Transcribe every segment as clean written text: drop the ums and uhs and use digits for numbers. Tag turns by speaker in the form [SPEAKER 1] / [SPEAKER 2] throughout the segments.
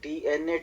[SPEAKER 1] DNA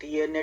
[SPEAKER 1] DNA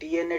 [SPEAKER 1] DNA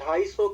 [SPEAKER 1] 250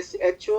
[SPEAKER 1] SHO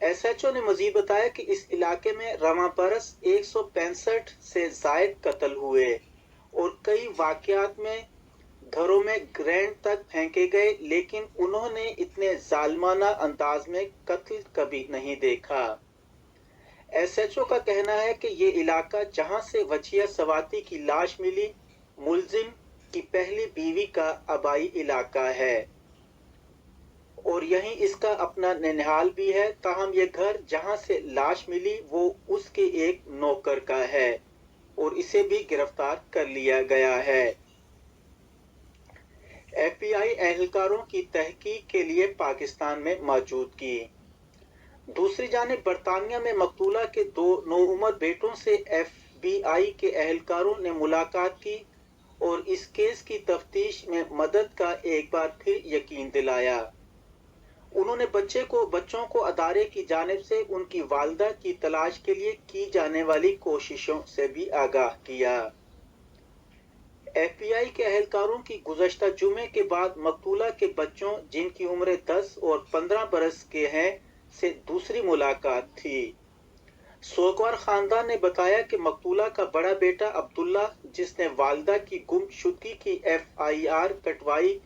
[SPEAKER 1] S H O نے مزید بتایا کہ اس علاقے میں رواں برس 165 سے زائد قتل ہوئے اور کئی واقعات میں گھروں میں گرینڈ تک پھینکے گئے، لیکن انہوں نے اتنے ظالمانہ انداز میں قتل کبھی نہیں دیکھا۔ ایس ایچ او کا کہنا ہے کہ یہ علاقہ جہاں سے وجیہ سواتی کی لاش ملی، ملزم کی پہلی بیوی کا آبائی علاقہ ہے اور یہیں اس کا اپنا ننھال بھی ہے، تاہم یہ گھر جہاں سے لاش ملی وہ اس کے ایک نوکر کا ہے اور اسے بھی گرفتار کر لیا گیا ہے۔ ایف بی آئی اہلکاروں کی تحقیق کے لیے پاکستان میں موجودگی۔ دوسری جانب برطانیہ میں مقتولہ کے 2 نوعمر بیٹوں سے ایف بی آئی کے اہلکاروں نے ملاقات کی اور اس کیس کی تفتیش میں مدد کا ایک بار پھر یقین دلایا۔ انہوں نے بچوں کو ادارے کی جانب سے ان کی والدہ کی تلاش کے لیے کی جانے والی کوششوں سے بھی آگاہ کیا۔ ایف بی آئی کے اہلکاروں کی گزشتہ جمعے کے بعد مقتولہ کے بچوں، جن کی عمریں 10 اور 15 برس کے ہیں، سے دوسری ملاقات تھی۔ سوگوار خاندان نے بتایا کہ مقتولہ کا بڑا بیٹا عبداللہ، جس نے والدہ کی گم شدگی کی FIR کٹوائی،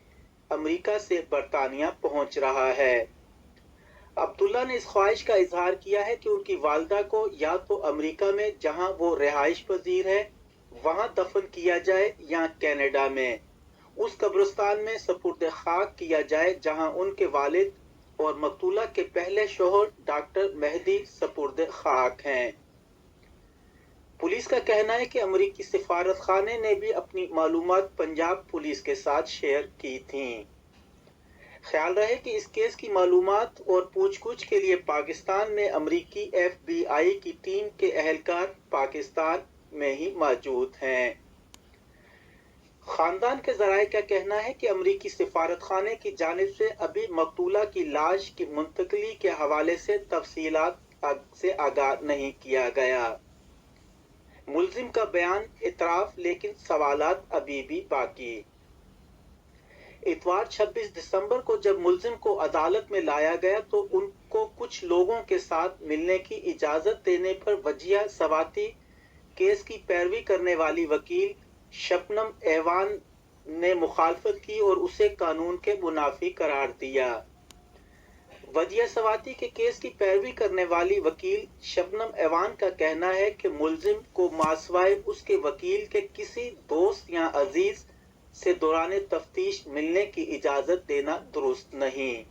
[SPEAKER 1] امریکہ سے برطانیہ پہنچ رہا ہے۔ عبداللہ نے اس خواہش کا اظہار کیا ہے کہ ان کی والدہ کو یا تو امریکہ میں جہاں وہ رہائش پذیر ہے وہاں دفن کیا جائے یا کینیڈا میں اس قبرستان میں سپرد خاک کیا جائے جہاں ان کے والد اور مقتولہ کے پہلے شوہر ڈاکٹر مہدی سپرد خاک ہیں۔ پولیس کا کہنا ہے کہ امریکی سفارت خانے نے بھی اپنی معلومات پنجاب پولیس کے ساتھ شیئر کی تھیں۔ خیال رہے کہ اس کیس کی معلومات اور پوچھ گچھ کے لیے پاکستان میں امریکی ایف بی آئی کی ٹیم کے اہلکار پاکستان میں ہی موجود ہیں۔ خاندان کے ذرائع کا کہنا ہے کہ امریکی سفارت خانے کی جانب سے ابھی مقتولہ کی لاش کی منتقلی کے حوالے سے تفصیلات سے آگاہ نہیں کیا گیا۔ ملزم کا بیان اعتراف، لیکن سوالات ابھی بھی باقی۔ اتوار 26 دسمبر کو جب ملزم کو عدالت میں لایا گیا تو ان کو کچھ لوگوں کے ساتھ ملنے کی اجازت دینے پر وجیہ سواتی کیس کی پیروی کرنے والی وکیل شبنم ایوان نے مخالفت کی اور اسے قانون کے منافی قرار دیا۔ وجیہ سواتی کے کیس کی پیروی کرنے والی وکیل شبنم ایوان کا کہنا ہے کہ ملزم کو ماسوائے اس کے وکیل کے کسی دوست یا عزیز سے دوران تفتیش ملنے کی اجازت دینا درست نہیں۔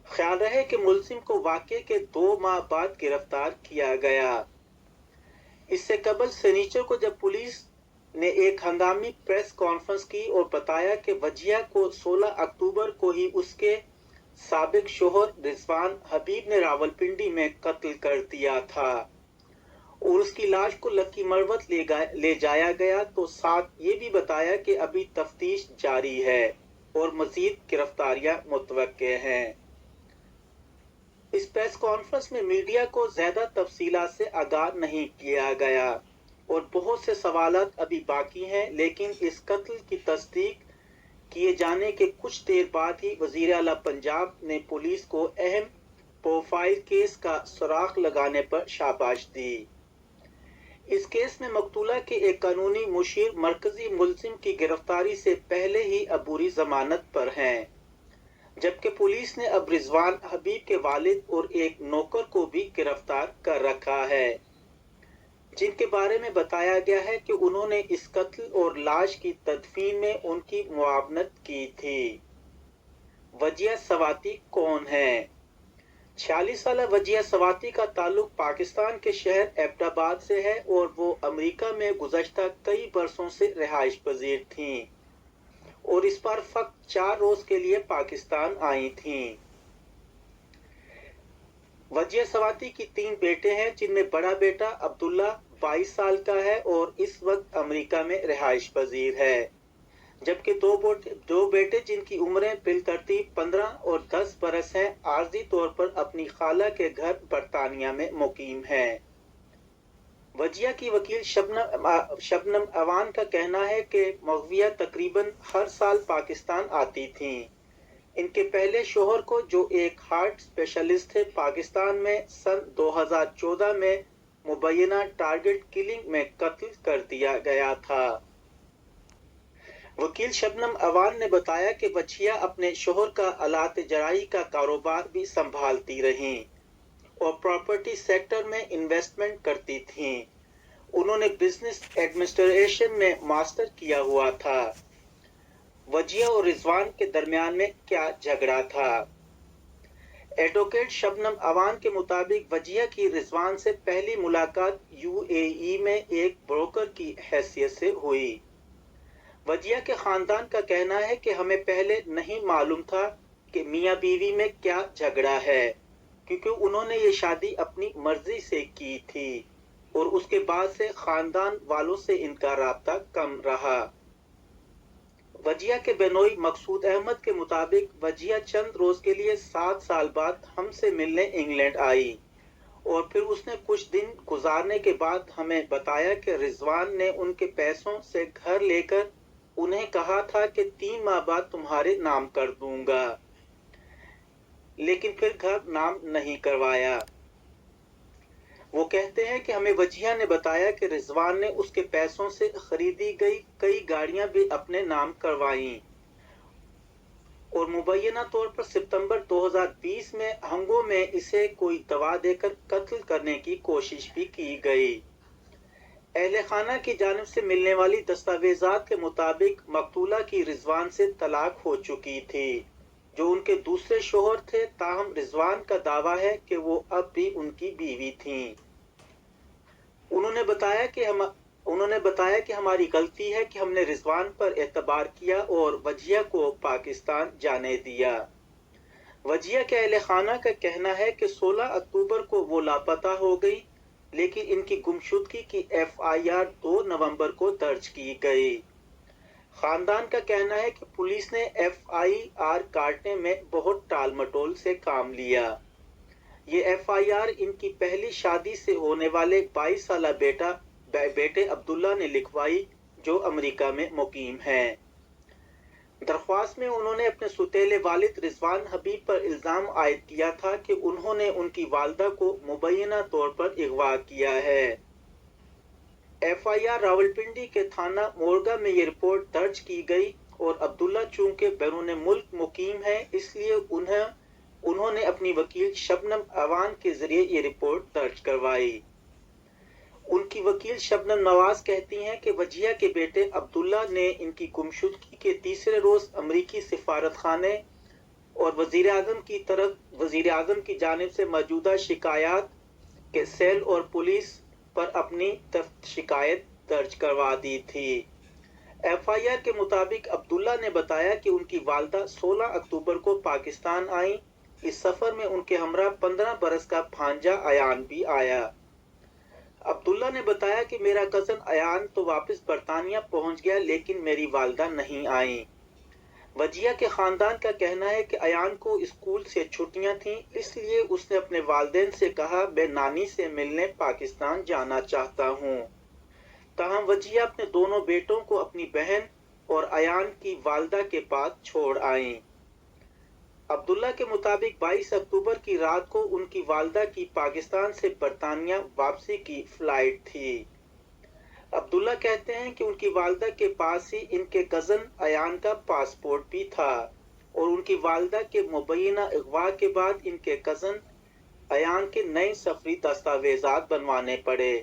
[SPEAKER 1] خیال رہے کہ ملزم کو واقعے کے 2 ماہ بعد گرفتار کیا گیا۔ اس سے قبل سنیچر کو جب پولیس نے ایک ہنگامی پریس کانفرنس کی اور بتایا کہ وجیہ کو 16 اکتوبر کو ہی اس کے سابق شوہر رضوان حبیب نے راولپنڈی میں قتل کر دیا تھا اور اس کی لاش کو لکی مروت لے جایا گیا، تو ساتھ یہ بھی بتایا کہ ابھی تفتیش جاری ہے اور مزید گرفتاریاں متوقع ہیں۔ اس پریس کانفرنس میں میڈیا کو زیادہ تفصیلات سے آگاہ نہیں کیا گیا اور بہت سے سوالات ابھی باقی ہیں، لیکن اس قتل کی تصدیق کیے جانے کے کچھ دیر بعد ہی وزیر اعلیٰ پنجاب نے پولیس کو اہم پروفائل کیس کا سراغ لگانے پر شاباش دی۔ اس کیس میں مقتولہ کے ایک قانونی مشیر مرکزی ملزم کی گرفتاری سے پہلے ہی عبوری ضمانت پر ہیں، جبکہ پولیس نے اب رضوان حبیب کے والد اور ایک نوکر کو بھی گرفتار کر رکھا ہے، جن کے بارے میں بتایا گیا ہے کہ انہوں نے اس قتل اور لاش کی تدفین میں ان کی معاونت کی تھی۔ وجیہ سواتی کون ہیں؟ 46 سالہ وجیہ سواتی کا تعلق پاکستان کے شہر ایبٹ آباد سے ہے اور وہ امریکہ میں گزشتہ کئی برسوں سے رہائش پذیر تھیں اور اس بار فقط 4 روز کے لیے پاکستان آئی تھیں۔ وجیہ سواتی کی 3 بیٹے ہیں، جن میں بڑا بیٹا عبداللہ 22 سال کا ہے اور اس وقت امریکہ میں رہائش پذیر ہے، جبکہ 2 بیٹے جن کی عمریں بالترتیب 15 اور 10 برس ہیں، عارضی طور پر اپنی خالہ کے گھر برطانیہ میں مقیم ہیں۔ وجیہ کی وکیل شبنم ایوان کا کہنا ہے کہ مغویہ تقریباً ہر سال پاکستان آتی تھیں، ان کے پہلے شوہر کو جو ایک ہارٹ اسپیشلسٹ تھے پاکستان میں سن 2014 میں مبینہ ٹارگٹ کلنگ میں قتل کر دیا گیا تھا۔ وکیل شبنم اوان نے بتایا کہ وجیہہ اپنے شوہر کا آلات جرائی کا کاروبار بھی سنبھالتی رہیں اور پراپرٹی سیکٹر میں انویسٹمنٹ کرتی تھیں۔ انہوں نے بزنس ایڈمنسٹریشن میں ماسٹر کیا ہوا تھا۔ وجیہہ اور رضوان کے درمیان میں کیا جھگڑا تھا؟ ایڈوکیٹ شبنم اوان کے مطابق وجیہہ کی رضوان سے پہلی ملاقات UAE میں ایک بروکر کی حیثیت سے ہوئی۔ وجیہہ کے خاندان کا کہنا ہے کہ ہمیں پہلے نہیں معلوم تھا کہ میاں بیوی میں کیا جھگڑا ہے، کیونکہ انہوں نے یہ شادی اپنی مرضی سے کی تھی اور اس کے بعد سے خاندان والوں سے ان کا رابطہ کم رہا۔ وجیہہ کے بینوئی مقصود احمد کے مطابق وجیہہ چند روز کے لیے 7 سال بعد ہم سے ملنے انگلینڈ آئی اور پھر اس نے کچھ دن گزارنے کے بعد ہمیں بتایا کہ رضوان نے ان کے پیسوں سے گھر لے کر انہیں کہا تھا کہ 3 ماہ بعد تمہارے نام کر دوں گا، لیکن پھر گھر نام نہیں کروایا۔ وہ کہتے ہیں کہ ہمیں وجیہہ نے بتایا کہ رضوان نے اس کے پیسوں سے خریدی گئی کئی گاڑیاں بھی اپنے نام کروائیں اور مبینہ طور پر ستمبر 2020 میں ہنگو میں اسے کوئی دوا دے کر قتل کرنے کی کوشش بھی کی گئی۔ اہل خانہ کی جانب سے ملنے والی دستاویزات کے مطابق مقتولہ کی رضوان سے طلاق ہو چکی تھی، جو ان کے دوسرے شوہر تھے، تاہم رضوان کا دعویٰ ہے کہ وہ اب بھی ان کی بیوی تھیں۔ انہوں نے بتایا کہ ہماری غلطی ہے کہ ہم نے رضوان پر اعتبار کیا اور وجیہہ کو پاکستان جانے دیا۔ وجیہہ کے اہل خانہ کا کہنا ہے کہ 16 اکتوبر کو وہ لاپتہ ہو گئی، لیکن ان کی گمشدگی کی FIR 2 نومبر کو درج کی گئی۔ خاندان کا کہنا ہے کہ پولیس نے FIR کاٹنے میں بہت ٹال مٹول سے کام لیا۔ یہ FIR ان کی پہلی شادی سے ہونے والے 22 سالہ بیٹے عبداللہ نے لکھوائی، جو امریکہ میں مقیم ہیں۔ درخواست میں انہوں نے اپنے سوتیلے والد رضوان حبیب پر الزام عائد کیا تھا کہ انہوں نے ان کی والدہ کو مبینہ طور پر اغوا کیا ہے۔ FIR راولپنڈی کے تھانہ مورگا میں یہ رپورٹ درج کی گئی اور عبداللہ چونکہ بیرون ملک مقیم ہیں، اس لیے انہوں نے اپنی وکیل شبنم اوان کے ذریعے یہ رپورٹ درج کروائی۔ ان کی وکیل شبنم نواز کہتی ہیں کہ وجیہہ کے بیٹے عبداللہ نے ان کی گمشدگی کے تیسرے روز امریکی سفارت خانے اور وزیر اعظم کی جانب سے موجودہ شکایات کے سیل اور پولیس پر اپنی شکایت درج کروا دی تھی۔ FIR کے مطابق عبداللہ نے بتایا کہ ان کی والدہ 16 اکتوبر کو پاکستان آئیں۔ اس سفر میں ان کے ہمراہ 15 برس کا بھانجا ایان بھی آیا۔ عبداللہ نے بتایا کہ میرا کزن ایان تو واپس برطانیہ پہنچ گیا، لیکن میری والدہ نہیں آئیں۔ وجیہہ کے خاندان کا کہنا ہے کہ ایان کو اسکول سے چھٹیاں تھیں، اس لیے اس نے اپنے والدین سے کہا میں نانی سے ملنے پاکستان جانا چاہتا ہوں۔ تاہم وجیہہ اپنے دونوں بیٹوں کو اپنی بہن اور ایان کی والدہ کے پاس چھوڑ آئیں۔ عبداللہ کے مطابق 22 اکتوبر کی رات کو ان کی والدہ کی پاکستان سے برطانیہ واپسی کی فلائٹ تھی۔ عبداللہ کہتے ہیں کہ ان کی والدہ کے پاس ہی ان کے کزن ایان کا پاسپورٹ بھی تھا اور ان کی والدہ کے مبینہ اغوا کے بعد ان کے کزن ایان کے نئے سفری دستاویزات بنوانے پڑے۔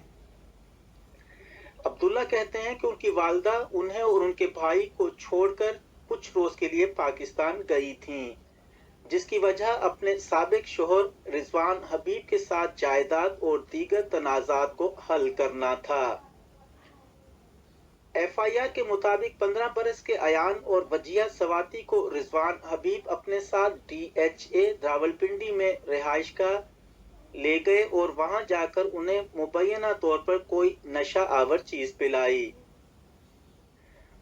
[SPEAKER 1] عبداللہ کہتے ہیں کہ ان کی والدہ انہیں اور ان کے بھائی کو چھوڑ کر کچھ روز کے لیے پاکستان گئی تھیں، جس کی وجہ اپنے سابق شوہر رضوان حبیب کے ساتھ جائیداد اور دیگر تنازعات کو حل کرنا تھا۔ FIR کے مطابق 15 برس کے ایان اور وجیہہ سواتی کو رضوان حبیب اپنے ساتھ DHA راولپنڈی میں رہائش گاہ لے گئے اور وہاں جا کر انہیں مبینہ طور پر کوئی نشہ آور چیز پلائی۔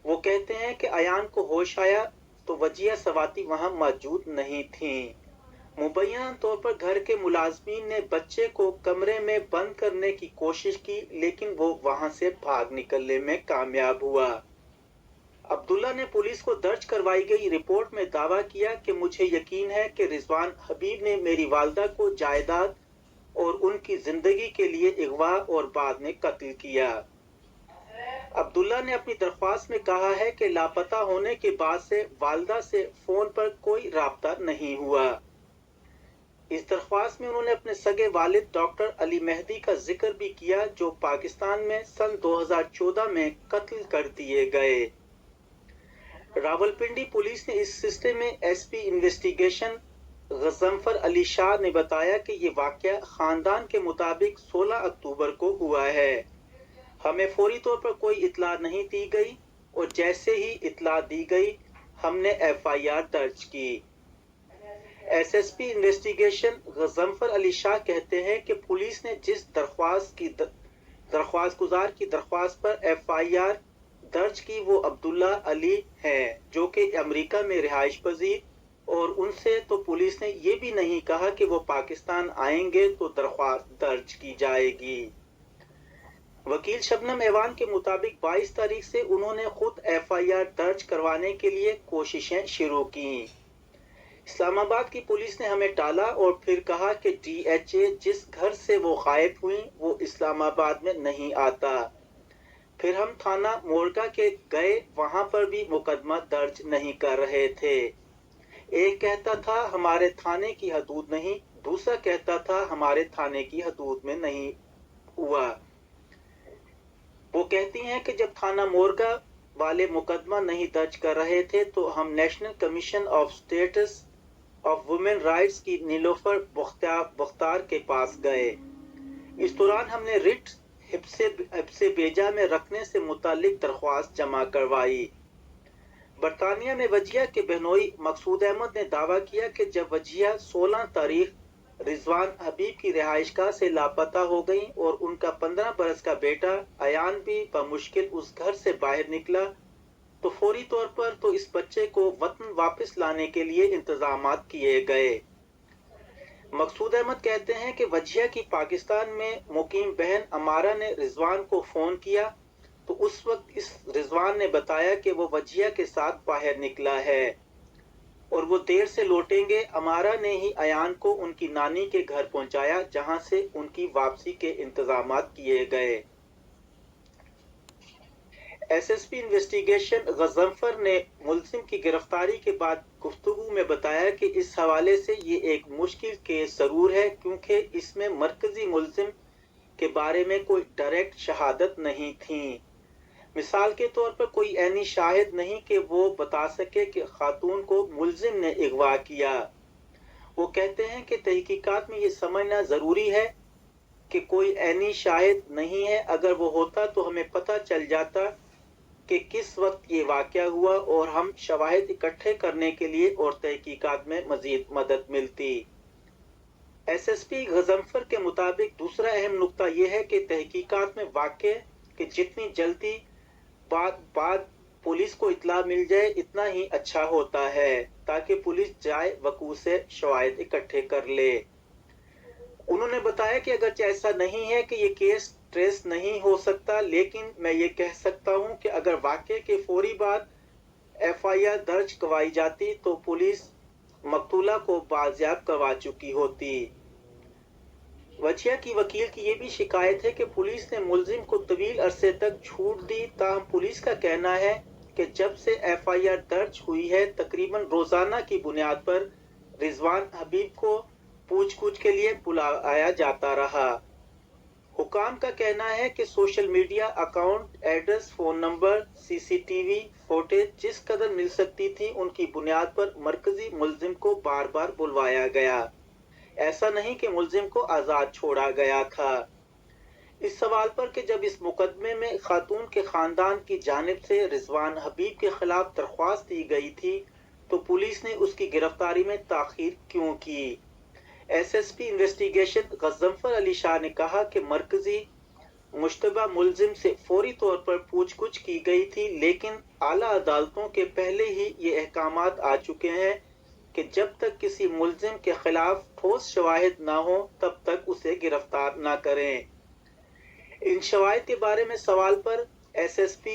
[SPEAKER 1] وہ کہتے ہیں کہ ایان کو ہوش آیا تو وجیہہ سواتی وہاں موجود نہیں تھیں۔ مبینہ طور پر گھر کے ملازمین نے بچے کو کمرے میں بند کرنے کی کوشش کی، لیکن وہ وہاں سے بھاگ نکلنے میں کامیاب ہوا۔ عبداللہ نے پولیس کو درج کروائی گئی رپورٹ میں دعویٰ کیا کہ مجھے یقین ہے کہ رضوان حبیب نے میری والدہ کو جائیداد اور ان کی زندگی کے لیے اغوا اور بعد میں قتل کیا۔ عبداللہ نے اپنی درخواست میں کہا ہے کہ لاپتہ ہونے کے بعد سے والدہ سے فون پر کوئی رابطہ نہیں ہوا۔ اس درخواست میں انہوں نے اپنے سگے والد ڈاکٹر علی مہدی کا ذکر بھی کیا جو پاکستان میں سن 2014 میں قتل کر دیے گئے۔ راولپنڈی پولیس نے اس سلسلے میں S P investigation Ghazanfar Ali Shah نے بتایا کہ یہ واقعہ خاندان کے مطابق 16 اکتوبر کو ہوا ہے۔ ہمیں فوری طور پر کوئی اطلاع نہیں دی گئی اور جیسے ہی اطلاع دی گئی ہم نے ایف آئی آر درج کی۔ S P investigation Ghazanfar Ali Shah کہتے ہیں کہ پولیس نے جس درخواست گزار کی درخواست پر ایف آئی آر درج کی وہ عبداللہ علی ہیں جو کہ امریکہ میں رہائش پذیر، اور ان سے تو پولیس نے یہ بھی نہیں کہا کہ وہ پاکستان آئیں گے تو درخواست درج کی جائے گی۔ وکیل شبنم ایوان کے مطابق 22 تاریخ سے انہوں نے خود ایف آئی آر درج کروانے کے لیے کوششیں شروع کیں۔ اسلام آباد کی پولیس نے ہمیں ٹالا اور پھر کہا کہ ڈی ایچ اے جس گھر سے وہ غائب ہوئیں وہ اسلام آباد میں نہیں آتا۔ پھر ہم تھانہ مورگا کے گئے، وہاں پر بھی مقدمہ درج نہیں کر رہے تھے۔ ایک کہتا تھا ہمارے تھانے کی حدود نہیں، دوسرا کہتا تھا ہمارے تھانے کی حدود میں نہیں ہوا۔ وہ کہتی ہیں کہ جب تھانہ مورگا والے مقدمہ نہیں درج کر رہے تھے تو ہم national commission of status of women rights کی نیلوفر بختار کے پاس گئے۔ اس دوران ہم نے رٹ حبس بیجا میں رکھنے سے متعلق درخواست جمع کروائی۔ برطانیہ میں وجیہ کے بہنوئی مقصود احمد نے دعویٰ کیا کہ جب وجیہ 16 تاریخ رضوان حبیب کی رہائش گاہ سے لاپتہ ہو گئیں اور ان کا 15 برس کا بیٹا ایان بھی بمشکل اس گھر سے باہر نکلا تو فوری طور پر تو اس بچے کو وطن واپس لانے کے لیے انتظامات کیے گئے۔ مقصود احمد کہتے ہیں کہ وجیہ کی پاکستان میں مقیم بہن امارہ نے رضوان کو فون کیا تو اس وقت اس رضوان نے بتایا کہ وہ وجیہ کے ساتھ باہر نکلا ہے اور وہ دیر سے لوٹیں گے۔ امارہ نے ہی ایان کو ان کی نانی کے گھر پہنچایا جہاں سے ان کی واپسی کے انتظامات کیے گئے۔ ایس پی انویسٹیگیشن غضنفر نے ملزم کی گرفتاری کے بعد گفتگو میں بتایا کہ اس حوالے سے یہ ایک مشکل کیس ضرور ہے کیونکہ اس میں مرکزی ملزم کے بارے میں کوئی ڈائریکٹ شہادت نہیں تھی۔ مثال کے طور پر کوئی عینی شاہد نہیں کہ وہ بتا سکے کہ خاتون کو ملزم نے اغوا کیا۔ وہ کہتے ہیں کہ تحقیقات میں یہ سمجھنا ضروری ہے کہ کوئی عینی شاہد نہیں ہے، اگر وہ ہوتا تو ہمیں پتہ چل جاتا کہ کس وقت یہ واقعہ ہوا اور ہم شواہد اکٹھے کرنے کے لیے اور تحقیقات میں مزید مدد ملتی۔ ایس پی غضنفر کے مطابق دوسرا اہم نقطہ یہ ہے کہ تحقیقات میں واقع کہ جتنی جلدی بعد پولیس کو اطلاع مل جائے اتنا ہی اچھا ہوتا ہے تاکہ پولیس جائے وقوع سے شواہد اکٹھے کر لے۔ انہوں نے بتایا کہ اگرچہ ایسا نہیں ہے کہ یہ کیس ٹریس نہیں ہو سکتا، لیکن میں یہ کہہ سکتا ہوں کہ اگر واقعے کے فوری بعد ایف آئی آر درج کروائی جاتی تو پولیس مقتولہ کو بازیاب کروا چکی ہوتی۔ وجیہ کی وکیل کی یہ بھی شکایت ہے کہ پولیس نے ملزم کو طویل عرصے تک چھوٹ دی، تاہم پولیس کا کہنا ہے کہ جب سے ایف آئی آر درج ہوئی ہے تقریباً روزانہ کی بنیاد پر رضوان حبیب کو پوچھ گچھ کے لیے بلایا جاتا رہا۔ حکام کا کہنا ہے کہ social media account, address, phone number, C C T V footage جس قدر مل سکتی تھی ان کی بنیاد پر مرکزی ملزم کو بار بار بلوایا گیا۔ ایسا نہیں کہ ملزم کو آزاد چھوڑا گیا تھا۔ اس سوال پر کہ جب اس مقدمے میں خاتون کے خاندان کی جانب سے رضوان حبیب کے خلاف درخواست دی گئی تھی تو پولیس نے اس کی گرفتاری میں تاخیر کیوں کی؟ S P investigation Ghazanfar Ali Shah نے کہا کہ مرکزی مشتبہ ملزم سے فوری طور پر پوچھ گچھ کی گئی تھی، لیکن اعلیٰ عدالتوں کے پہلے ہی یہ احکامات آ چکے ہیں کہ جب تک کسی ملزم کے خلاف ٹھوس شواہد نہ ہوں تب تک اسے گرفتار نہ کریں۔ ان شواہد کے بارے میں سوال پر SSP